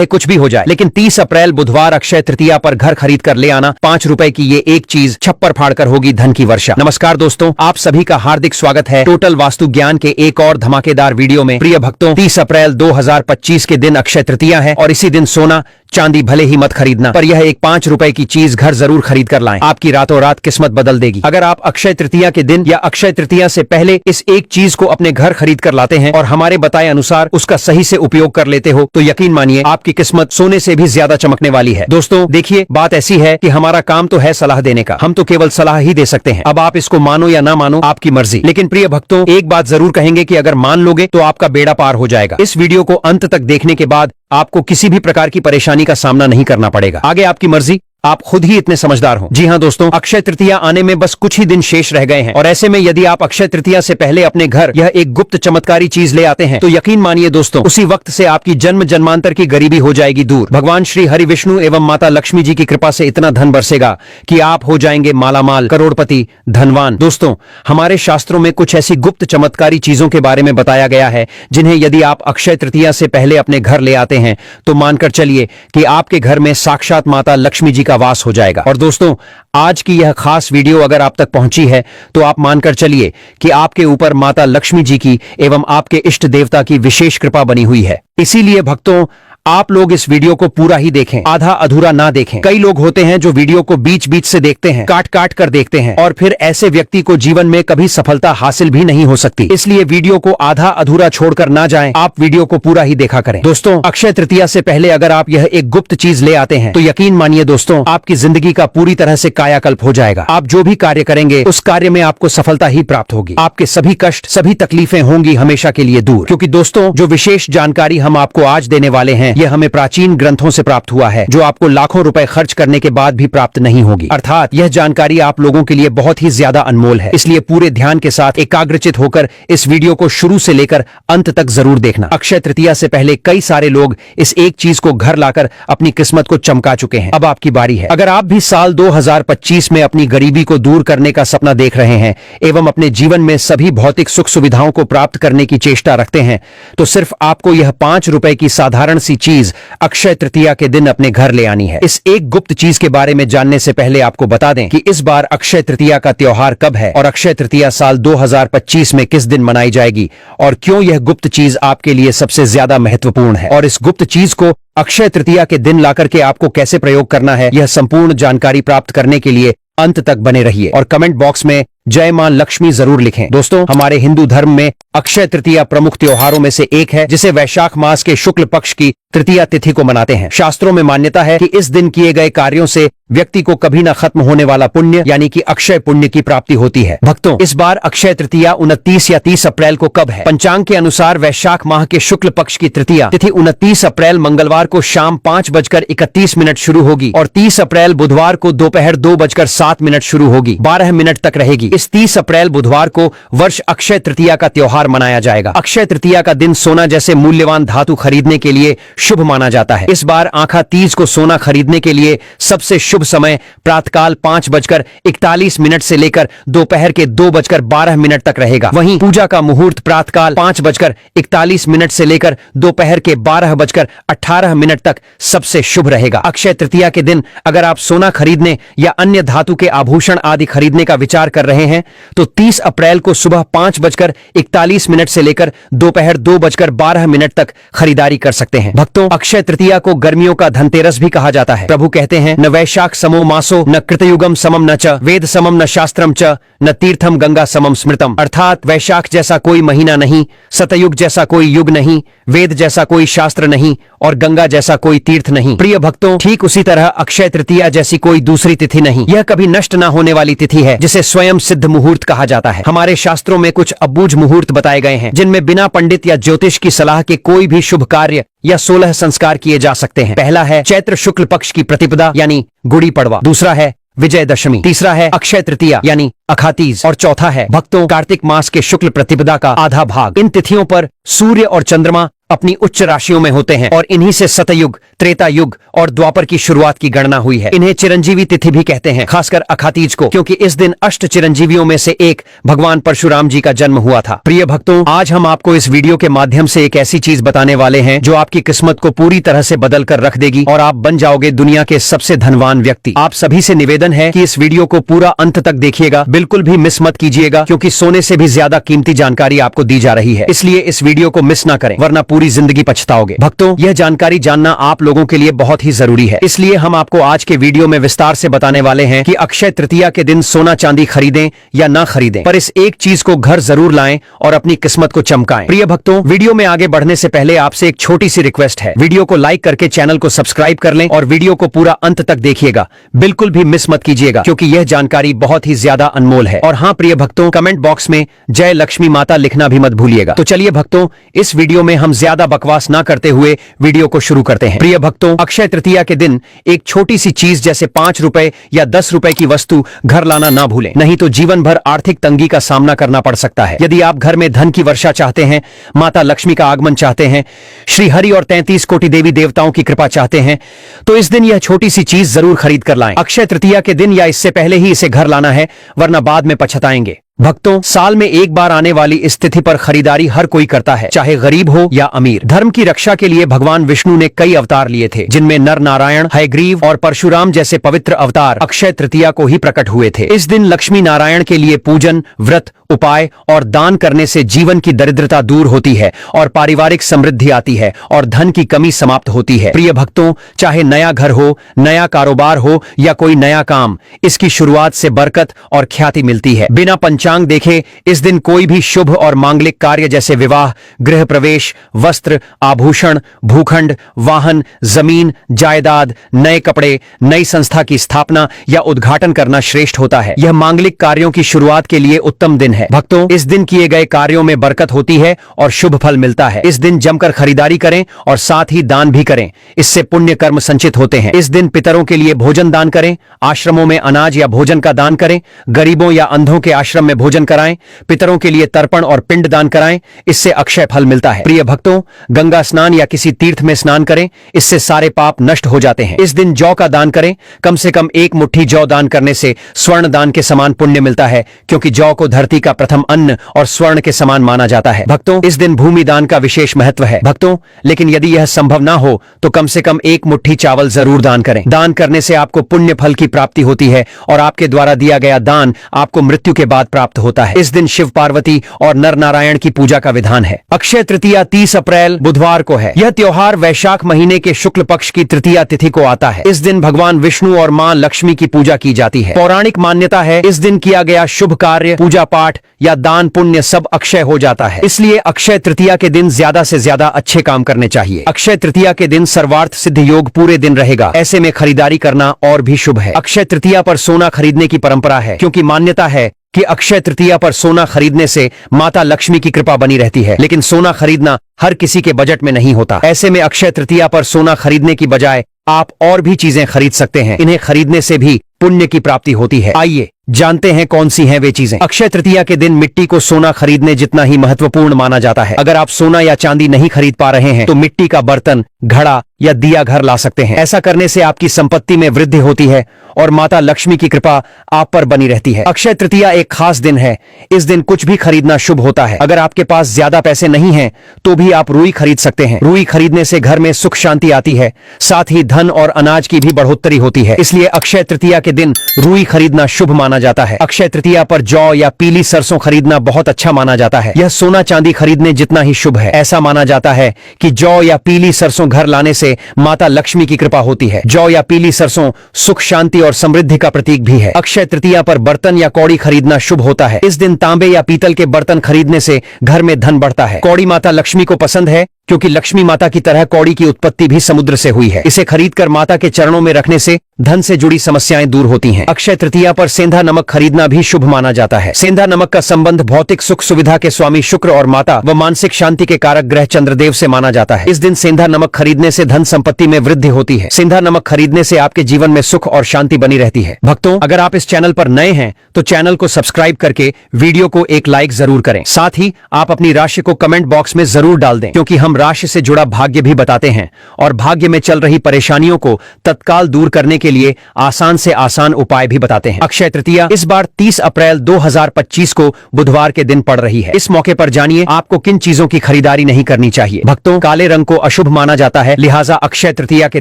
चाहे कुछ भी हो जाए, लेकिन 30 अप्रैल बुधवार अक्षय तृतीया पर घर खरीद कर ले आना। 5 रुपए की ये एक चीज छप्पर फाड़कर होगी धन की वर्षा। नमस्कार दोस्तों, आप सभी का हार्दिक स्वागत है टोटल वास्तु ज्ञान के एक और धमाकेदार वीडियो में। प्रिय भक्तों, 30 अप्रैल 2025 के दिन अक्षय तृतीया है और इसी दिन सोना चांदी भले ही मत खरीदना, पर यह एक 5 रुपए की चीज घर जरूर खरीद कर लाएं। आपकी रातों रात किस्मत बदल देगी। अगर आप अक्षय तृतीया के दिन या अक्षय तृतीया से पहले इस एक चीज को अपने घर खरीद कर लाते हैं और हमारे बताए अनुसार उसका सही से उपयोग कर लेते हो, तो यकीन मानिए आपकी किस्मत सोने से भी ज्यादा चमकने वाली है। दोस्तों देखिए, बात ऐसी है कि हमारा काम तो है सलाह देने का, हम तो केवल सलाह ही दे सकते हैं। अब आप इसको मानो या ना मानो, आपकी मर्जी। लेकिन प्रिय भक्तों, एक बात जरूर कहेंगे कि अगर मान लोगे तो आपका बेड़ा पार हो जाएगा। इस वीडियो को अंत तक देखने के बाद आपको किसी भी प्रकार की परेशानी का सामना नहीं करना पड़ेगा। आगे आपकी मर्जी, आप खुद ही इतने समझदार हो। जी हां दोस्तों, अक्षय तृतीया आने में बस कुछ ही दिन शेष रह गए हैं और ऐसे में यदि आप अक्षय तृतीया से पहले अपने घर यह एक गुप्त चमत्कारी चीज ले आते हैं तो यकीन मानिए दोस्तों, उसी वक्त से आपकी जन्म जन्मांतर की गरीबी हो जाएगी दूर। भगवान श्री हरि विष्णु एवं माता लक्ष्मी जी की कृपा से इतना धन बरसेगा कि आप हो जाएंगे मालामाल, करोड़पति, धनवान। दोस्तों, हमारे शास्त्रों में कुछ ऐसी गुप्त चमत्कारी चीजों के बारे में बताया गया है जिन्हें यदि आप अक्षय तृतीया से पहले अपने घर ले आते हैं तो मानकर चलिए कि आपके घर में साक्षात माता लक्ष्मी जी का वास हो जाएगा। और दोस्तों, आज की यह खास वीडियो अगर आप तक पहुंची है तो आप मानकर चलिए कि आपके ऊपर माता लक्ष्मी जी की एवं आपके इष्ट देवता की विशेष कृपा बनी हुई है। इसीलिए भक्तों, आप लोग इस वीडियो को पूरा ही देखें, आधा अधूरा ना देखें। कई लोग होते हैं जो वीडियो को बीच बीच से देखते हैं, काट काट कर देखते हैं, और फिर ऐसे व्यक्ति को जीवन में कभी सफलता हासिल भी नहीं हो सकती। इसलिए वीडियो को आधा अधूरा छोड़कर ना जाएं, आप वीडियो को पूरा ही देखा करें। दोस्तों, अक्षय तृतीया से पहले अगर आप यह एक गुप्त चीज ले आते हैं तो यकीन मानिए दोस्तों, आपकी जिंदगी का पूरी तरह से कायाकल्प हो जाएगा। आप जो भी कार्य करेंगे उस कार्य में आपको सफलता ही प्राप्त होगी। आपके सभी कष्ट, सभी तकलीफें होंगी हमेशा के लिए दूर। क्योंकि दोस्तों, जो विशेष जानकारी हम आपको आज देने वाले हैं यह हमें प्राचीन ग्रंथों से प्राप्त हुआ है, जो आपको लाखों रुपए खर्च करने के बाद भी प्राप्त नहीं होगी। अर्थात यह जानकारी आप लोगों के लिए बहुत ही ज्यादा अनमोल है। इसलिए पूरे ध्यान के साथ एकाग्रचित होकर इस वीडियो को शुरू से लेकर अंत तक जरूर देखना। अक्षय तृतीया से पहले कई सारे लोग इस एक चीज को घर लाकर अपनी किस्मत को चमका चुके हैं। अब आपकी बारी है। अगर आप भी साल 2025 में अपनी गरीबी को दूर करने का सपना देख रहे हैं एवं अपने जीवन में सभी भौतिक सुख सुविधाओं को प्राप्त करने की चेष्टा रखते हैं तो सिर्फ आपको यह 5 रुपए की साधारण सी चीज अक्षय तृतीया के दिन अपने घर ले आनी है। इस एक गुप्त चीज के बारे में जानने से पहले आपको बता दें कि इस बार अक्षय तृतीया का त्योहार कब है और अक्षय तृतीया साल 2025 में किस दिन मनाई जाएगी और क्यों यह गुप्त चीज आपके लिए सबसे ज्यादा महत्वपूर्ण है, और इस गुप्त चीज को अक्षय तृतीया के दिन लाकर के आपको कैसे प्रयोग करना है, यह संपूर्ण जानकारी प्राप्त करने के लिए अंत तक बने रहिए और कमेंट बॉक्स में जय मां लक्ष्मी जरूर लिखें। दोस्तों, हमारे हिंदू धर्म में अक्षय तृतीया प्रमुख त्योहारों में से एक है जिसे वैशाख मास के शुक्ल पक्ष की तृतीया तिथि को मनाते हैं। शास्त्रों में मान्यता है कि इस दिन किए गए कार्यों से व्यक्ति को कभी न खत्म होने वाला पुण्य यानी कि अक्षय पुण्य की प्राप्ति होती है। भक्तों, इस बार अक्षय तृतीया 29 या 30 अप्रैल को कब है? पंचांग के अनुसार वैशाख माह के शुक्ल पक्ष की तृतीया तिथि 29 अप्रैल मंगलवार को शाम 5:31 शुरू होगी और 30 अप्रैल बुधवार को दोपहर 2:07 शुरू होगी, 12 मिनट तक रहेगी। इस 30 अप्रैल बुधवार को वर्ष अक्षय तृतीया का त्योहार मनाया जाएगा। अक्षय तृतीया का दिन सोना जैसे मूल्यवान धातु खरीदने के लिए शुभ माना जाता है। इस बार आंखा तीज को सोना खरीदने के लिए सबसे शुभ समय प्रातःकाल 5:41 से लेकर दोपहर के 2:12 तक रहेगा। वहीं पूजा का मुहूर्त प्रातःकाल 5:41 से लेकर दोपहर के 12:18 तक सबसे शुभ रहेगा। अक्षय तृतीया के दिन अगर आप सोना खरीदने या अन्य धातु के आभूषण आदि खरीदने का विचार कर रहे हैं तो 30 अप्रैल को सुबह 5:41 से लेकर दोपहर 2:12 तक खरीदारी कर सकते हैं। भक्तों, अक्षय तृतीया को गर्मियों का धनतेरस भी कहा जाता है। प्रभु कहते हैं, न वैशाख समो मासो न कृतयुगम समम न च वेद समम न शास्त्रम च न तीर्थम गंगा समम स्मृतम। अर्थात वैशाख जैसा कोई महीना नहीं, सतयुग जैसा कोई युग नहीं, वेद जैसा कोई शास्त्र नहीं और गंगा जैसा कोई तीर्थ नहीं। प्रिय भक्तों, ठीक उसी तरह अक्षय तृतीया जैसी कोई दूसरी तिथि नहीं। यह कभी नष्ट न होने वाली तिथि है जिसे स्वयं सिद्ध मुहूर्त कहा जाता है। हमारे शास्त्रों में कुछ अबूझ मुहूर्त बताए गए हैं जिनमें बिना पंडित या ज्योतिष की सलाह के कोई भी शुभ कार्य या 16 संस्कार किए जा सकते हैं। पहला है चैत्र शुक्ल पक्ष की प्रतिपदा यानी गुड़ी पड़वा, दूसरा है विजयदशमी, तीसरा है अक्षय तृतीया यानी अखातीज और चौथा है भक्तों कार्तिक मास के शुक्ल प्रतिपदा का आधा भाग। इन तिथियों पर सूर्य और चंद्रमा अपनी उच्च राशियों में होते हैं और इन्हीं से सतयुग, त्रेता युग और द्वापर की शुरुआत की गणना हुई है। इन्हें चिरंजीवी तिथि भी कहते हैं, खासकर अखातीज को, क्योंकि इस दिन अष्ट चिरंजीवियों में से एक भगवान परशुराम जी का जन्म हुआ था। प्रिय भक्तों, आज हम आपको इस वीडियो के माध्यम से एक ऐसी चीज बताने वाले हैं जो आपकी किस्मत को पूरी तरह से बदल कर रख देगी और आप बन जाओगे दुनिया के सबसे धनवान व्यक्ति। आप सभी से निवेदन है कि इस वीडियो को पूरा अंत तक देखिएगा, बिल्कुल भी मिस मत कीजिएगा, क्योंकि सोने से भी ज्यादा कीमती जानकारी आपको दी जा रही है। इसलिए इस वीडियो को मिस ना करें, वरना पूरी जिंदगी पछताओगे। भक्तों, यह जानकारी जानना आप लोगों के लिए बहुत ही जरूरी है, इसलिए हम आपको आज के वीडियो में विस्तार से बताने वाले हैं कि अक्षय तृतीया के दिन सोना चांदी खरीदें या ना खरीदें, पर इस एक चीज को घर जरूर लाएं और अपनी किस्मत को चमकाएं। प्रिय भक्तों, वीडियो में आगे बढ़ने से पहले आपसे एक छोटी सी रिक्वेस्ट है, वीडियो को लाइक करके चैनल को सब्सक्राइब कर लें और वीडियो को पूरा अंत तक देखिएगा, बिल्कुल भी मिस मत कीजिएगा, क्योंकि यह जानकारी बहुत ही ज्यादा अनमोल है। और हाँ प्रिय भक्तों, कमेंट बॉक्स में जय लक्ष्मी माता लिखना भी मत भूलिएगा। तो चलिए भक्तों, इस वीडियो में हम ज्यादा बकवास ना करते हुए वीडियो को शुरू करते हैं। प्रिय भक्तों, अक्षय तृतीया के दिन एक छोटी सी चीज जैसे 5 रुपए या 10 रुपए की वस्तु घर लाना ना भूलें, नहीं तो जीवन भर आर्थिक तंगी का सामना करना पड़ सकता है। यदि आप घर में धन की वर्षा चाहते हैं, माता लक्ष्मी का आगमन चाहते हैं, श्री हरि और 33 कोटि देवी देवताओं की कृपा चाहते हैं, तो इस दिन यह छोटी सी चीज जरूर खरीद कर लाएं। अक्षय तृतीया के दिन या इससे पहले ही इसे घर लाना है, वरना बाद में पछताएंगे। भक्तों, साल में एक बार आने वाली इस तिथि पर खरीदारी हर कोई करता है, चाहे गरीब हो या अमीर। धर्म की रक्षा के लिए भगवान विष्णु ने कई अवतार लिए थे, जिनमें नर नारायण, हयग्रीव और परशुराम जैसे पवित्र अवतार अक्षय तृतीया को ही प्रकट हुए थे। इस दिन लक्ष्मी नारायण के लिए पूजन, व्रत, उपाय और दान करने से जीवन की दरिद्रता दूर होती है और पारिवारिक समृद्धि आती है और धन की कमी समाप्त होती है। प्रिय भक्तों, चाहे नया घर हो, नया कारोबार हो या कोई नया काम, इसकी शुरुआत से बरकत और ख्याति मिलती है। बिना पंचांग देखे इस दिन कोई भी शुभ और मांगलिक कार्य जैसे विवाह, गृह प्रवेश, वस्त्र, आभूषण, भूखंड, वाहन, जमीन, जायदाद, नए कपड़े, नई संस्था की स्थापना या उद्घाटन करना श्रेष्ठ होता है। यह मांगलिक कार्यों की शुरुआत के लिए उत्तम दिन है। भक्तों, इस दिन किए गए कार्यों में बरकत होती है और शुभ फल मिलता है। इस दिन जमकर खरीदारी करें और साथ ही दान भी करें, इससे पुण्य कर्म संचित होते हैं। इस दिन पितरों के लिए भोजन दान करें, आश्रमों में अनाज या भोजन का दान करें, गरीबों या अंधों के आश्रम में भोजन कराएं, पितरों के लिए तर्पण और पिंड दान कराएं, इससे अक्षय फल मिलता है। प्रिय भक्तों, गंगा स्नान या किसी तीर्थ में स्नान करें, इससे सारे पाप नष्ट हो जाते हैं। इस दिन जौ का दान करें, कम से कम 1 मुट्ठी जौ दान करने से स्वर्ण दान के समान पुण्य मिलता है, क्योंकि जौ को धरती का प्रथम अन्न और स्वर्ण के समान माना जाता है। भक्तों, इस दिन भूमि दान का विशेष महत्व है। भक्तों, लेकिन यदि यह संभव ना हो तो कम से कम 1 मुट्ठी चावल जरूर दान करें। दान करने से आपको पुण्य फल की प्राप्ति होती है और आपके द्वारा दिया गया दान आपको मृत्यु के बाद प्राप्त होता है। इस दिन शिव पार्वती और नर नारायण की पूजा का विधान है। अक्षय तृतीया 30 अप्रैल बुधवार को है। यह त्योहार वैशाख महीने के शुक्ल पक्ष की तृतीया तिथि को आता है। इस दिन भगवान विष्णु और मां लक्ष्मी की पूजा की जाती है। पौराणिक मान्यता है इस दिन किया गया शुभ कार्य, पूजा पाठ या दान पुण्य सब अक्षय हो जाता है। इसलिए अक्षय तृतीया के दिन ज्यादा से ज्यादा अच्छे काम करने चाहिए। अक्षय तृतीया के दिन सर्वार्थ सिद्ध योग पूरे दिन रहेगा, ऐसे में खरीदारी करना और भी शुभ है। अक्षय तृतीया पर सोना खरीदने की परंपरा है, क्योंकि मान्यता है कि अक्षय तृतीया पर सोना खरीदने से माता लक्ष्मी की कृपा बनी रहती है। लेकिन सोना खरीदना हर किसी के बजट में नहीं होता। ऐसे में अक्षय तृतीया पर सोना खरीदने की बजाय आप और भी चीजें खरीद सकते हैं। इन्हें खरीदने से भी पुण्य की प्राप्ति होती है। आइए जानते हैं कौन सी हैं वे चीजें। अक्षय तृतीया के दिन मिट्टी को सोना खरीदने जितना ही महत्वपूर्ण माना जाता है। अगर आप सोना या चांदी नहीं खरीद पा रहे हैं तो मिट्टी का बर्तन, घड़ा या दिया घर ला सकते हैं। ऐसा करने से आपकी संपत्ति में वृद्धि होती है और माता लक्ष्मी की कृपा आप पर बनी रहती है। अक्षय तृतीया एक खास दिन है। इस दिन कुछ भी खरीदना शुभ होता है। अगर आपके पास ज्यादा पैसे नहीं हैं तो भी आप रुई खरीद सकते हैं। रुई खरीदने से घर में सुख शांति आती है, साथ ही धन और अनाज की भी बढ़ोतरी होती है। इसलिए अक्षय तृतीया के दिन रुई खरीदना शुभ माना जाता है। अक्षय तृतीया पर जौ या पीली सरसों खरीदना बहुत अच्छा माना जाता है। यह सोना चांदी खरीदने जितना ही शुभ है। ऐसा माना जाता है कि जौ या पीली सरसों घर लाने से माता लक्ष्मी की कृपा होती है। जौ या पीली सरसों सुख शांति और समृद्धि का प्रतीक भी है। अक्षय तृतीया पर बर्तन या कौड़ी खरीदना शुभ होता है। इस दिन तांबे या पीतल के बर्तन खरीदने से घर में धन बढ़ता है। कौड़ी माता लक्ष्मी को पसंद है, क्योंकि लक्ष्मी माता की तरह कौड़ी की उत्पत्ति भी समुद्र से हुई है। इसे खरीदकर माता के चरणों में रखने से धन से जुड़ी समस्याएं दूर होती हैं। अक्षय तृतीया पर सेंधा नमक खरीदना भी शुभ माना जाता है। सेंधा नमक का संबंध भौतिक सुख सुविधा के स्वामी शुक्र और माता व मानसिक शांति के कारक ग्रह चंद्रदेव से माना जाता है। इस दिन सेंधा नमक खरीदने से धन संपत्ति में वृद्धि होती है। सेंधा नमक खरीदने से आपके जीवन में सुख और शांति बनी रहती है। भक्तों, अगर आप इस चैनल पर नए हैं तो चैनल को सब्सक्राइब करके वीडियो को एक लाइक जरूर करें। साथ ही आप अपनी राशि को कमेंट बॉक्स में जरूर डाल दें, क्योंकि हम राशि से जुड़ा भाग्य भी बताते हैं और भाग्य में चल रही परेशानियों को तत्काल दूर करने के लिए आसान से आसान उपाय भी बताते हैं। अक्षय तृतीया इस बार 30 अप्रैल 2025 को बुधवार के दिन पड़ रही है। इस मौके पर जानिए आपको किन चीजों की खरीदारी नहीं करनी चाहिए। भक्तों, काले रंग को अशुभ माना जाता है, लिहाजा अक्षय तृतीया के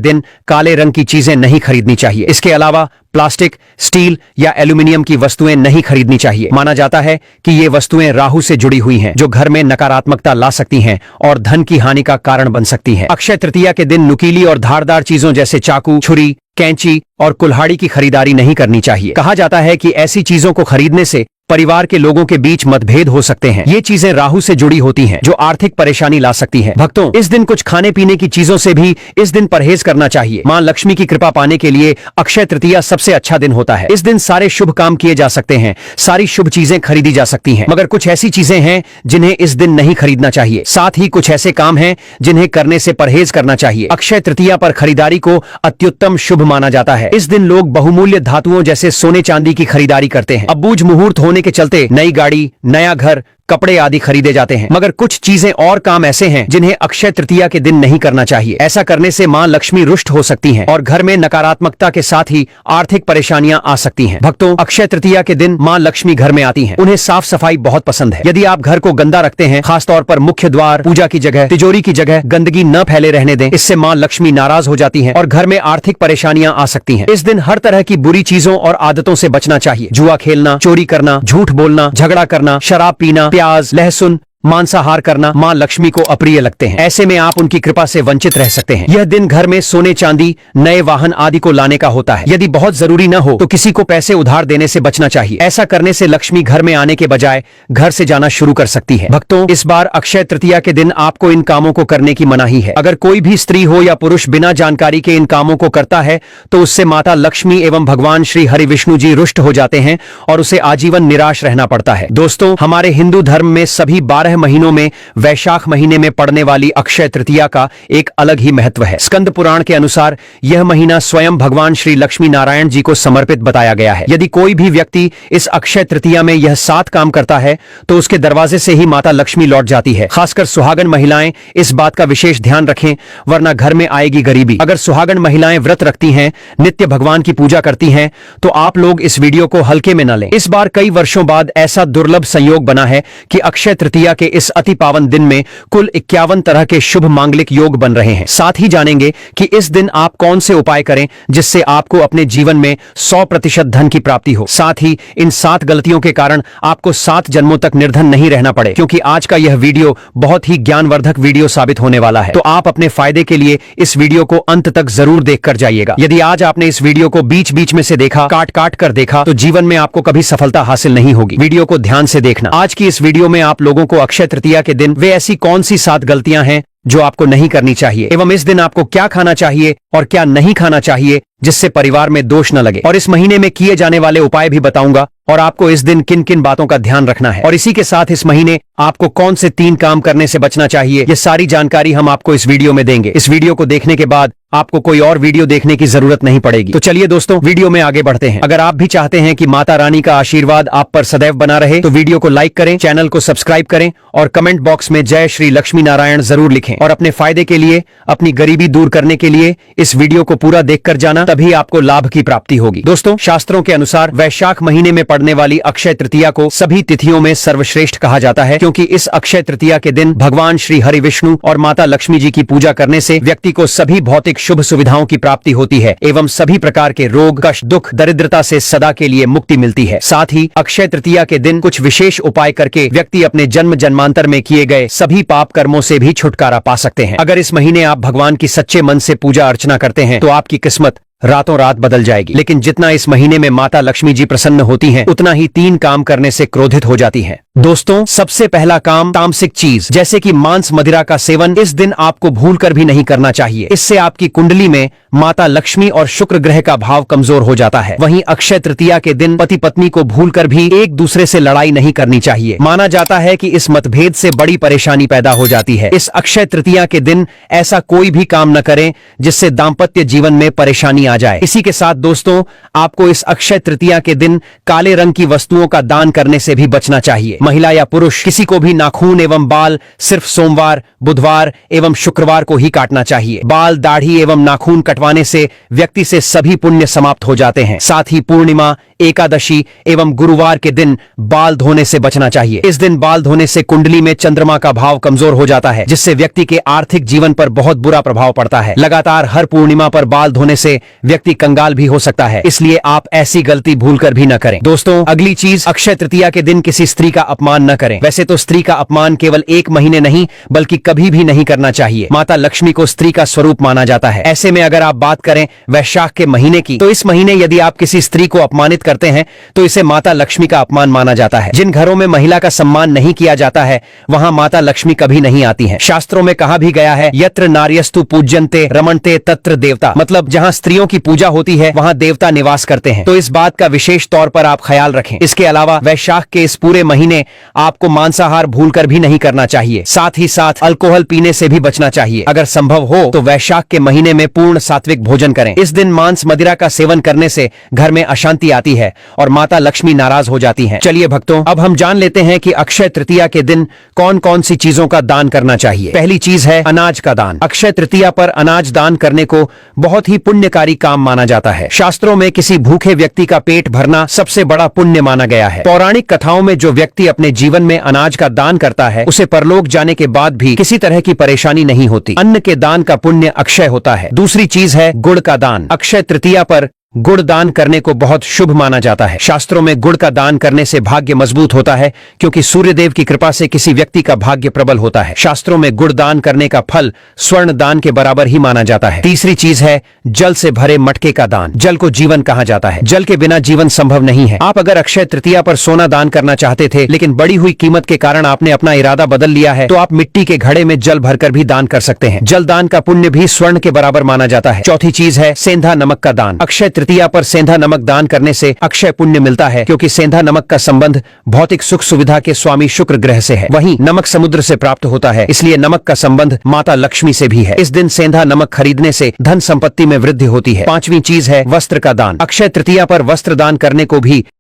दिन काले रंग की चीजें नहीं खरीदनी चाहिए। इसके अलावा प्लास्टिक, स्टील या एल्यूमिनियम की वस्तुएं नहीं खरीदनी चाहिए। माना जाता है कि ये वस्तुएं राहु से जुड़ी हुई हैं, जो घर में नकारात्मकता ला सकती हैं और धन की हानि का कारण बन सकती हैं। अक्षय तृतीया के दिन नुकीली और धारदार चीजों जैसे चाकू, छुरी, कैंची और कुल्हाड़ी की खरीदारी नहीं करनी चाहिए। कहा जाता है कि ऐसी चीजों को खरीदने से परिवार के लोगों के बीच मतभेद हो सकते हैं। ये चीजें राहु से जुड़ी होती हैं, जो आर्थिक परेशानी ला सकती हैं। भक्तों, इस दिन कुछ खाने पीने की चीजों से भी इस दिन परहेज करना चाहिए। मां लक्ष्मी की कृपा पाने के लिए अक्षय तृतीया सबसे अच्छा दिन होता है। इस दिन सारे शुभ काम किए जा सकते हैं, सारी शुभ चीजें खरीदी जा सकती हैं, मगर कुछ ऐसी चीजें हैं जिन्हें इस दिन नहीं खरीदना चाहिए। साथ ही कुछ ऐसे काम हैं जिन्हें करने से परहेज करना चाहिए। अक्षय तृतीया पर खरीदारी को अत्युत्तम शुभ माना जाता है। इस दिन लोग बहुमूल्य धातुओं जैसे सोने चांदी की खरीदारी करते हैं। अबूझ मुहूर्त होने के चलते नई गाड़ी, नया घर, कपड़े आदि खरीदे जाते हैं, मगर कुछ चीजें और काम ऐसे हैं जिन्हें अक्षय तृतीया के दिन नहीं करना चाहिए। ऐसा करने से मां लक्ष्मी रुष्ट हो सकती हैं और घर में नकारात्मकता के साथ ही आर्थिक परेशानियां आ सकती हैं। भक्तों, अक्षय तृतीया के दिन मां लक्ष्मी घर में आती हैं। उन्हें साफ सफाई बहुत पसंद है। यदि आप घर को गंदा रखते हैं, खासतौर पर मुख्य द्वार, पूजा की जगह, तिजोरी की जगह गंदगी न फैले रहने दें। इससे मां लक्ष्मी नाराज हो जाती हैं और घर में आर्थिक परेशानियां आ सकती हैं। इस दिन हर तरह की बुरी चीजों और आदतों से बचना चाहिए। जुआ खेलना, चोरी करना, झूठ बोलना, झगड़ा करना, शराब पीना, प्याज, लहसुन, मांसाहार करना मां लक्ष्मी को अप्रिय लगते हैं। ऐसे में आप उनकी कृपा से वंचित रह सकते हैं। यह दिन घर में सोने चांदी, नए वाहन आदि को लाने का होता है। यदि बहुत जरूरी न हो तो किसी को पैसे उधार देने से बचना चाहिए। ऐसा करने से लक्ष्मी घर में आने के बजाय घर से जाना शुरू कर सकती है। भक्तों, इस बार अक्षय तृतीया के दिन आपको इन कामों को करने की मनाही है। अगर कोई भी स्त्री हो या पुरुष बिना जानकारी के इन कामों को करता है तो उससे माता लक्ष्मी एवं भगवान श्री हरि विष्णु जी रुष्ट हो जाते हैं और उसे आजीवन निराश रहना पड़ता है। दोस्तों, हमारे हिंदू धर्म में सभी 12 महीनों में वैशाख महीने में पड़ने वाली अक्षय तृतीया का एक अलग ही महत्व है। स्कंद पुराण के अनुसार यह महीना स्वयं भगवान श्री लक्ष्मी नारायण जी को समर्पित बताया गया है। यदि कोई भी व्यक्ति इस अक्षय तृतीया में यह 7 काम करता है तो उसके दरवाजे से ही माता लक्ष्मी लौट जाती है। खासकर सुहागन महिलाएं इस बात का विशेष ध्यान रखें, वरना घर में आएगी गरीबी। अगर सुहागन महिलाएं व्रत रखती हैं, नित्य भगवान की पूजा करती हैं, तो आप लोग इस वीडियो को हल्के में न लें। इस बार कई वर्षों बाद ऐसा दुर्लभ संयोग बना है कि अक्षय तृतीया के इस अति पावन दिन में कुल 51 तरह के शुभ मांगलिक योग बन रहे हैं। साथ ही जानेंगे कि इस दिन आप कौन से उपाय करें जिससे आपको अपने जीवन में 100% धन की प्राप्ति हो। साथ ही इन 7 गलतियों के कारण आपको 7 जन्मों तक निर्धन नहीं रहना पड़े, क्योंकि आज का यह वीडियो बहुत ही ज्ञानवर्धक वीडियो साबित होने वाला है। तो आप अपने फायदे के लिए इस वीडियो को अंत तक जरूर देखकर जाइएगा। यदि आज आपने इस वीडियो को बीच बीच में से देखा, काट काट कर देखा, तो जीवन में आपको कभी सफलता हासिल नहीं होगी। वीडियो को ध्यान से देखना। आज की इस वीडियो में आप लोगों को अक्षय तृतीया के दिन वे ऐसी कौन सी 7 गलतियां हैं जो आपको नहीं करनी चाहिए, एवं इस दिन आपको क्या खाना चाहिए और क्या नहीं खाना चाहिए जिससे परिवार में दोष न लगे, और इस महीने में किए जाने वाले उपाय भी बताऊंगा और आपको इस दिन किन किन बातों का ध्यान रखना है। और इसी के साथ इस महीने आपको कौन से 3 काम करने से बचना चाहिए, ये सारी जानकारी हम आपको इस वीडियो में देंगे। इस वीडियो को देखने के बाद आपको कोई और वीडियो देखने की जरूरत नहीं पड़ेगी। तो चलिए दोस्तों, वीडियो में आगे बढ़ते हैं। अगर आप भी चाहते हैं कि माता रानी का आशीर्वाद आप पर सदैव बना रहे तो वीडियो को लाइक करें, चैनल को सब्सक्राइब करें और कमेंट बॉक्स में जय श्री लक्ष्मी नारायण जरूर लिखें। और अपने फायदे के लिए, अपनी गरीबी दूर करने के लिए इस वीडियो को पूरा देखकर जाना, तभी आपको लाभ की प्राप्ति होगी। दोस्तों, शास्त्रों के अनुसार वैशाख महीने में पड़ने वाली अक्षय तृतीया को सभी तिथियों में सर्वश्रेष्ठ कहा जाता है, क्योंकि इस अक्षय तृतीया के दिन भगवान श्री हरि विष्णु और माता लक्ष्मी जी की पूजा करने से व्यक्ति को सभी भौतिक शुभ सुविधाओं की प्राप्ति होती है एवं सभी प्रकार के रोग, कष्ट, दुख, दरिद्रता से सदा के लिए मुक्ति मिलती है। साथ ही अक्षय तृतीया के दिन कुछ विशेष उपाय करके व्यक्ति अपने जन्म जन्मांतर में किए गए सभी पाप कर्मों से भी छुटकारा पा सकते हैं। अगर इस महीने आप भगवान की सच्चे मन से पूजा अर्चना करते हैं तो आपकी किस्मत रातों रात बदल जाएगी। लेकिन जितना इस महीने में माता लक्ष्मी जी प्रसन्न होती हैं, उतना ही 3 काम करने से क्रोधित हो जाती हैं। दोस्तों, सबसे पहला काम, तामसिक चीज जैसे कि मांस, मदिरा का सेवन इस दिन आपको भूलकर भी नहीं करना चाहिए। इससे आपकी कुंडली में माता लक्ष्मी और शुक्र ग्रह का भाव कमजोर हो जाता है। वहीं अक्षय तृतीया के दिन पति पत्नी को भूलकर भी एक दूसरे से लड़ाई नहीं करनी चाहिए। माना जाता है कि इस मतभेद से बड़ी परेशानी पैदा हो जाती है। इस अक्षय तृतीया के दिन ऐसा कोई भी काम न करें जिससे दाम्पत्य जीवन में परेशानी आ जाए। इसी के साथ दोस्तों, आपको इस अक्षय तृतीया के दिन काले रंग की वस्तुओं का दान करने से भी बचना चाहिए। महिला या पुरुष किसी को भी नाखून एवं बाल सिर्फ सोमवार, बुधवार एवं शुक्रवार को ही काटना चाहिए। बाल, दाढ़ी एवं नाखून कटवाने से व्यक्ति से सभी पुण्य समाप्त हो जाते हैं। साथ ही पूर्णिमा, एकादशी एवं गुरुवार के दिन बाल धोने से बचना चाहिए। इस दिन बाल धोने से कुंडली में चंद्रमा का भाव कमजोर हो जाता है, जिससे व्यक्ति के आर्थिक जीवन पर बहुत बुरा प्रभाव पड़ता है। लगातार हर पूर्णिमा पर बाल धोने से व्यक्ति कंगाल भी हो सकता है, इसलिए आप ऐसी गलती भूलकर भी न करें। दोस्तों, अगली चीज, अक्षय तृतीया के दिन किसी स्त्री का अपमान न करें। वैसे तो स्त्री का अपमान केवल एक महीने नहीं बल्कि कभी भी नहीं करना चाहिए। माता लक्ष्मी को स्त्री का स्वरूप माना जाता है। ऐसे में अगर आप बात करें वैशाख के महीने की, तो इस महीने यदि आप किसी स्त्री को अपमानित करते हैं तो इसे माता लक्ष्मी का अपमान माना जाता है। जिन घरों में महिला का सम्मान नहीं किया जाता है वहां माता लक्ष्मी कभी नहीं आती हैं। शास्त्रों में कहा भी गया है, यत्र नार्यस्तु पूज्यन्ते रमणते तत्र देवता, मतलब जहां स्त्रियों की पूजा होती है वहां देवता निवास करते हैं। तो इस बात का विशेष तौर पर आप ख्याल रखें। इसके अलावा वैशाख के इस पूरे महीने आपको मांसाहार भूलकर भी नहीं करना चाहिए। साथ ही साथ अल्कोहल पीने से भी बचना चाहिए। अगर संभव हो तो वैशाख के महीने में पूर्ण सात्विक भोजन करें। इस दिन मांस मदिरा का सेवन करने से घर में अशांति आती है और माता लक्ष्मी नाराज हो जाती हैं। चलिए भक्तों, अब हम जान लेते हैं कि अक्षय तृतीया के दिन कौन कौन सी चीजों का दान करना चाहिए। पहली चीज है अनाज का दान। अक्षय तृतीया पर अनाज दान करने को बहुत ही पुण्यकारी काम माना जाता है। शास्त्रों में किसी भूखे व्यक्ति का पेट भरना सबसे बड़ा पुण्य माना गया है। पौराणिक कथाओं में जो व्यक्ति अपने जीवन में अनाज का दान करता है उसे परलोक जाने के बाद भी किसी तरह की परेशानी नहीं होती। अन्न के दान का पुण्य अक्षय होता है। दूसरी चीज है गुड़ का दान। अक्षय तृतीया पर गुड़ दान करने को बहुत शुभ माना जाता है। शास्त्रों में गुड़ का दान करने से भाग्य मजबूत होता है, क्योंकि सूर्यदेव की कृपा से किसी व्यक्ति का भाग्य प्रबल होता है। शास्त्रों में गुड़ दान करने का फल स्वर्ण दान के बराबर ही माना जाता है। तीसरी चीज है जल से भरे मटके का दान। जल को जीवन कहा जाता है। जल के बिना जीवन संभव नहीं है। आप अगर अक्षय तृतीया पर सोना दान करना चाहते थे लेकिन बढ़ी हुई कीमत के कारण आपने अपना इरादा बदल लिया है, तो आप मिट्टी के घड़े में जल भरकर भी दान कर सकते हैं। जल दान का पुण्य भी स्वर्ण के बराबर माना जाता है। चौथी चीज है सेंधा नमक का दान। अक्षय तृतीया पर सेंधा नमक दान करने से अक्षय पुण्य मिलता है, क्योंकि सेंधा नमक का संबंध भौतिक सुख सुविधा के स्वामी शुक्र ग्रह से है। वहीं नमक समुद्र से प्राप्त होता है, इसलिए नमक का संबंध माता लक्ष्मी से भी है। इस दिन सेंधा नमक खरीदने से धन संपत्ति में वृद्धि होती है। पांचवी चीज है वस्त्र का दान। अक्षय तृतीया पर वस्त्र दान करने को भी